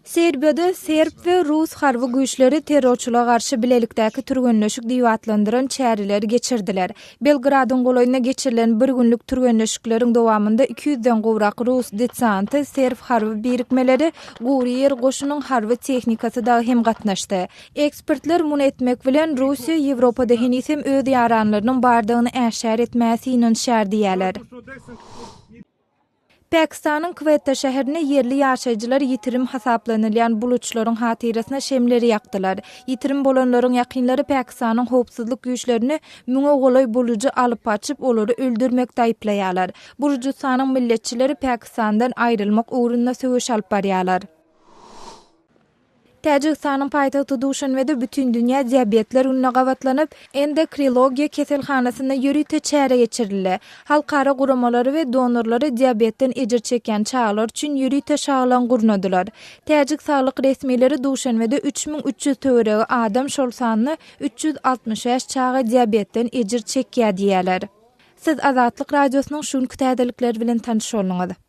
Serbiyada Serb ve Rus harby güýçleri terrorçylyğa garşy bilelikdäki türgenleşik diýip adlandyran çärileri geçirdiler. Belgradyň golaýyna geçirilen bir günlük türgenleşikleriň dowamında 200-den gowrak Rus desanty, Serb harby birikmeleri, Guriyer goşunyň harby tehnikasy da hem gatnaşdy. Ekspertler muny etmek bilen Russiýa Ýewropada henisem öz ýaranlarynyň bardygyny äşär etmäsi inanşýar diýerler. Pakistanyň Quetta şäherine yerli ýaşaýjylar ýitirim hasaplanylýan buluçlaryň hatyrasyna şemleri ýakdylar. Ýitirim bolanlaryň ýakynlary Pakistanyň howpsuzlyk güýçlerini müňe golay bulucu alyp açyp olary öldürmekde aýplaýarlar. Burjustanyň milletçileri Pakistandan aýrylmak ugrunda söwüş alyp barýarlar. Täjikistanyň paýtagty Duşanbede bütün dünýä diabetler gününe gawatlanyp, endokrinologiýa keselhanasyna ýürüýte çäre geçirildi. Halkara guramalary we donorlary diabetden ejir çeken çağlar üçin ýürüýte şaglan gurnadylar. Täjik saglyk resmileri Duşanbede 3300 töweregi adam şol sanyny 365 çağa diabetden ejir çekýär diýerler. Siz Azatlyk radiosynyň şunkü täzelikleri bilen tanış bolňyz.